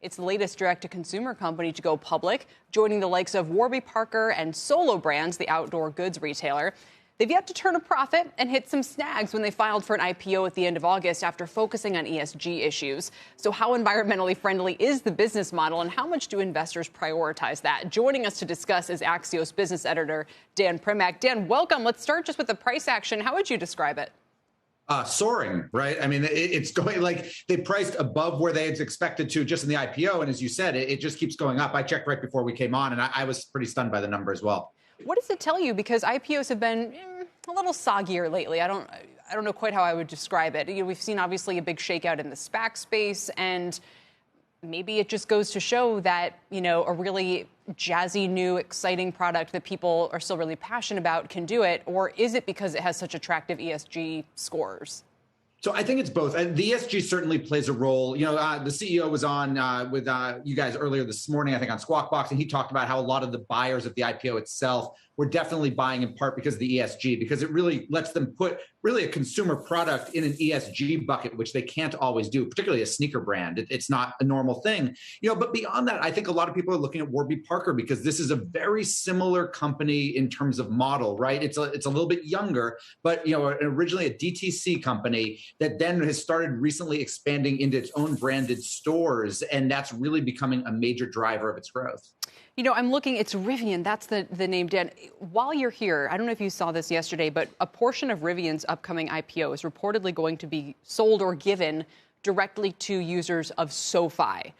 It's the latest direct-to-consumer company to go public, joining the likes of Warby Parker and Solo Brands, the outdoor goods retailer. They've yet to turn a profit and hit some snags when they filed for an IPO at the end of August after focusing on ESG issues. So how environmentally friendly is the business model, and how much do investors prioritize that? Joining us to discuss is Axios business editor Dan Primack. Dan, welcome. Let's start just with the price action. How would you describe it? Soaring, right? I mean, it's going like they priced above where they had expected to just in the IPO. And as you said, it just keeps going up. I checked right before we came on, and I was pretty stunned by the number as well. What does it tell you? Because IPOs have been a little soggier lately. I don't know quite how I would describe it. We've seen obviously a big shakeout in the SPAC space, and maybe it just goes to show that, a really jazzy, new, exciting product that people are still really passionate about can do it. Or is it because it has such attractive ESG scores? So I think it's both. And the ESG certainly plays a role. The CEO was on with you guys earlier this morning, I think on Squawk Box, and he talked about how a lot of the buyers of the IPO itself were definitely buying in part because of the ESG, because it really lets them put really a consumer product in an ESG bucket, which they can't always do, particularly a sneaker brand. It's not a normal thing. But beyond that, I think a lot of people are looking at Warby Parker because this is a very similar company in terms of model, right? It's a little bit younger, but originally a DTC company that then has started recently expanding into its own branded stores, and that's really becoming a major driver of its growth. I'm looking, it's Rivian, that's the name, Dan. While you're here, I don't know if you saw this yesterday, but a portion of Rivian's upcoming IPO is reportedly going to be sold or given directly to users of SoFi.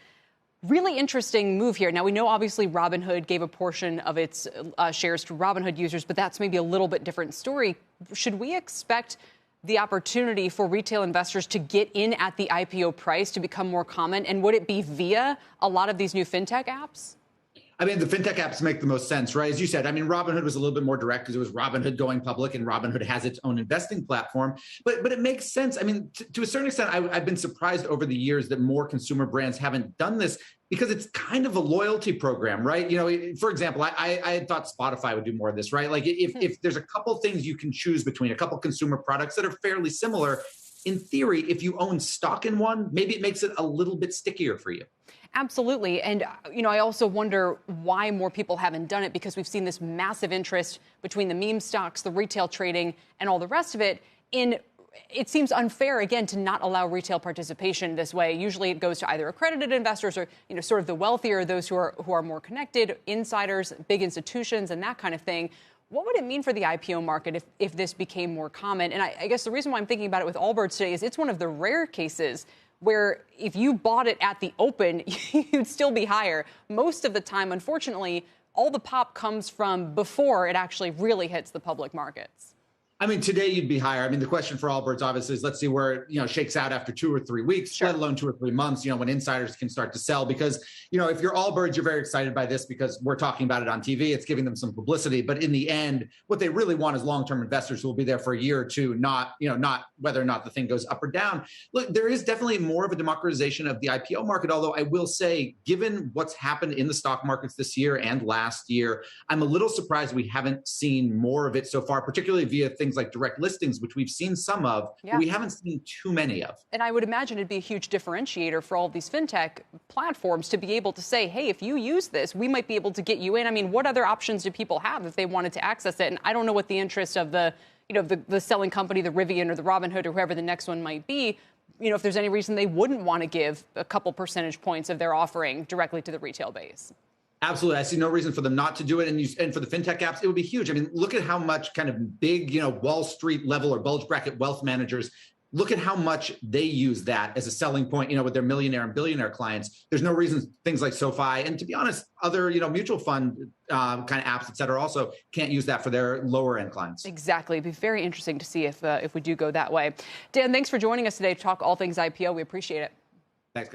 Really interesting move here. Now, we know obviously Robinhood gave a portion of its shares to Robinhood users, but that's maybe a little bit different story. Should we expect the opportunity for retail investors to get in at the IPO price to become more common? And would it be via a lot of these new fintech apps? I mean, the fintech apps make the most sense, right? As you said, I mean, Robinhood was a little bit more direct because it was Robinhood going public, and Robinhood has its own investing platform. But it makes sense. I mean, to a certain extent, I've been surprised over the years that more consumer brands haven't done this because it's kind of a loyalty program, right? For example, I had thought Spotify would do more of this, right? Like if there's a couple things you can choose between, a couple consumer products that are fairly similar, in theory, if you own stock in one, maybe it makes it a little bit stickier for you. Absolutely. And, I also wonder why more people haven't done it, because we've seen this massive interest between the meme stocks, the retail trading, and all the rest of it. It seems unfair, again, to not allow retail participation this way. Usually it goes to either accredited investors or, sort of the wealthier, those who are more connected, insiders, big institutions, and that kind of thing. What would it mean for the IPO market if this became more common? And I guess the reason why I'm thinking about it with Allbirds today is it's one of the rare cases where if you bought it at the open, you'd still be higher. Most of the time, unfortunately, all the pop comes from before it actually really hits the public markets. I mean, today you'd be higher. I mean, the question for Allbirds obviously is let's see where it shakes out after 2 or 3 weeks, let alone 2 or 3 months, when insiders can start to sell. Because, if you're Allbirds, you're very excited by this because we're talking about it on TV. It's giving them some publicity. But in the end, what they really want is long-term investors who will be there for a year or two, not whether or not the thing goes up or down. Look, there is definitely more of a democratization of the IPO market, although I will say, given what's happened in the stock markets this year and last year, I'm a little surprised we haven't seen more of it so far, particularly via things like direct listings, which we've seen some of, but we haven't seen too many of. And I would imagine it'd be a huge differentiator for all these fintech platforms to be able to say, hey, if you use this, we might be able to get you in. I mean, what other options do people have if they wanted to access it? And I don't know what the interest of the selling company, the Rivian or the Robinhood or whoever the next one might be, if there's any reason they wouldn't want to give a couple percentage points of their offering directly to the retail base. Absolutely. I see no reason for them not to do it. And for the fintech apps, it would be huge. I mean, look at how much kind of big, Wall Street level or bulge bracket wealth managers, look at how much they use that as a selling point, with their millionaire and billionaire clients. There's no reason things like SoFi and, to be honest, other, mutual fund kind of apps, et cetera, also can't use that for their lower end clients. Exactly. It'd be very interesting to see if we do go that way. Dan, thanks for joining us today to talk all things IPO. We appreciate it. Thanks, guys.